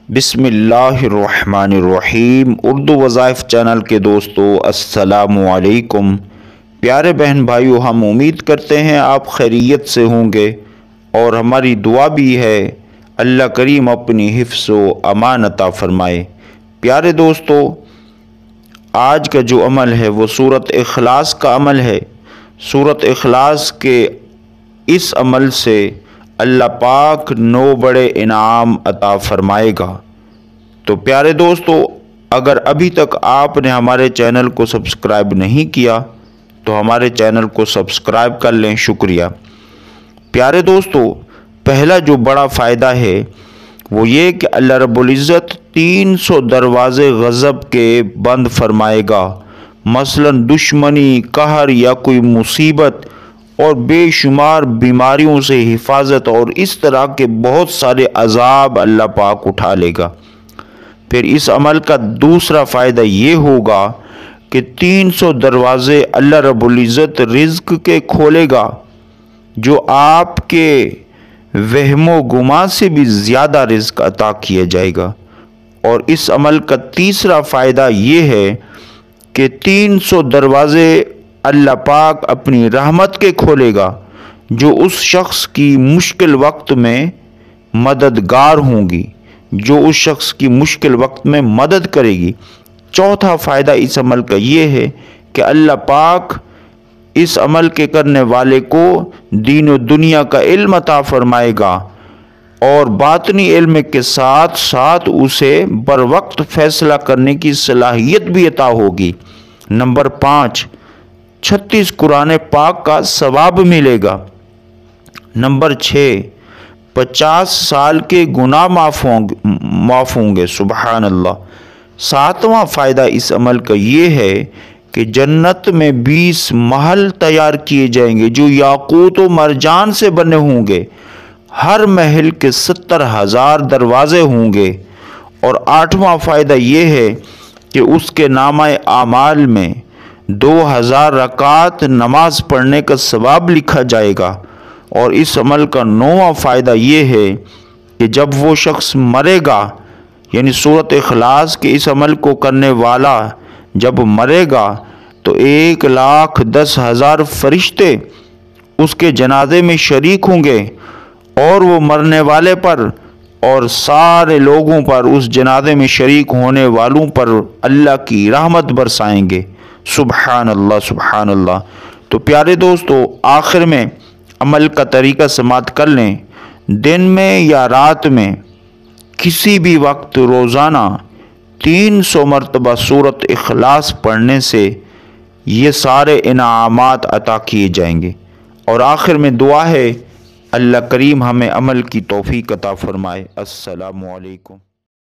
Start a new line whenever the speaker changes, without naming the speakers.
بسم اللہ الرحمن الرحیم۔ اردو وظائف چینل کے دوستو السلام علیکم۔ پیارے بہن بھائیو، ہم امید کرتے ہیں آپ خیریت سے ہوں گے اور ہماری دعا بھی ہے اللہ کریم اپنی حفظ و امان عطا فرمائے۔ پیارے دوستو، آج کا جو عمل ہے وہ سورۃ اخلاص کا عمل ہے۔ سورۃ اخلاص کے اس عمل سے اللہ پاک 9 بڑے انعام عطا فرمائے گا۔ تو پیارے دوستو، اگر ابھی تک آپ نے ہمارے چینل کو سبسکرائب نہیں کیا تو ہمارے چینل کو سبسکرائب کر لیں، شکریہ۔ پیارے دوستو، پہلا جو بڑا فائدہ ہے وہ یہ کہ اللہ رب العزت 300 دروازے غضب کے بند فرمائے گا، مثلا دشمنی، قہر یا کوئی مصیبت اور بے شمار بیماریوں سے حفاظت اور اس طرح کے بہت سارے عذاب اللہ پاک اٹھا لے گا۔ پھر اس عمل کا دوسرا فائدہ یہ ہوگا کہ 300 دروازے اللہ رب العزت رزق کے کھولے گا، جو آپ کے وہم و گمان سے بھی زیادہ رزق عطا کیا جائے گا۔ اور اس عمل کا تیسرا فائدہ یہ ہے کہ 300 دروازے اللہ پاک اپنی رحمت کے کھولے گا، جو اس شخص کی مشکل وقت میں مددگار ہوں گی، جو اس شخص کی مشکل وقت میں مدد کرے گی۔ چوتھا فائدہ اس عمل کا یہ ہے کہ اللہ پاک اس عمل کے کرنے والے کو دین و دنیا کا علم عطا فرمائے گا اور باطنی علم کے ساتھ ساتھ اسے بر وقت فیصلہ کرنے کی صلاحیت بھی عطا ہوگی۔ نمبر 5، 36 قرآن پاک کا ثواب ملے گا۔ نمبر 6، 50 سال کے گناہ معاف ہوں گے، سبحان اللہ۔ 7واں فائدہ اس عمل کا یہ ہے کہ جنت میں 20 محل تیار کیے جائیں گے جو یاقوت و مرجان سے بنے ہوں گے، ہر محل کے 70,000 دروازے ہوں گے۔ اور 8واں فائدہ یہ ہے کہ اس کے نامہ اعمال میں 2000 رکعت نماز پڑھنے کا ثواب لکھا جائے گا۔ اور اس عمل کا 9واں فائدہ یہ ہے کہ جب وہ شخص مرے گا، یعنی سورۃ اخلاص کے اس عمل کو کرنے والا جب مرے گا تو 1,10,000 فرشتے اس کے جنازے میں شریک ہوں گے اور وہ مرنے والے پر اور سارے لوگوں پر، اس جنازے میں شریک ہونے والوں پر اللہ کی رحمت برسائیں گے۔ سبحان اللہ، سبحان اللہ۔ تو پیارے دوستو، آخر میں عمل کا طریقہ سماعت کر لیں۔ دن میں یا رات میں کسی بھی وقت روزانہ 300 مرتبہ سورۃ اخلاص پڑھنے سے یہ سارے انعامات عطا کیے جائیں گے۔ اور آخر میں دعا ہے اللہ کریم ہمیں عمل کی توفیق عطا فرمائے۔ السلام علیکم۔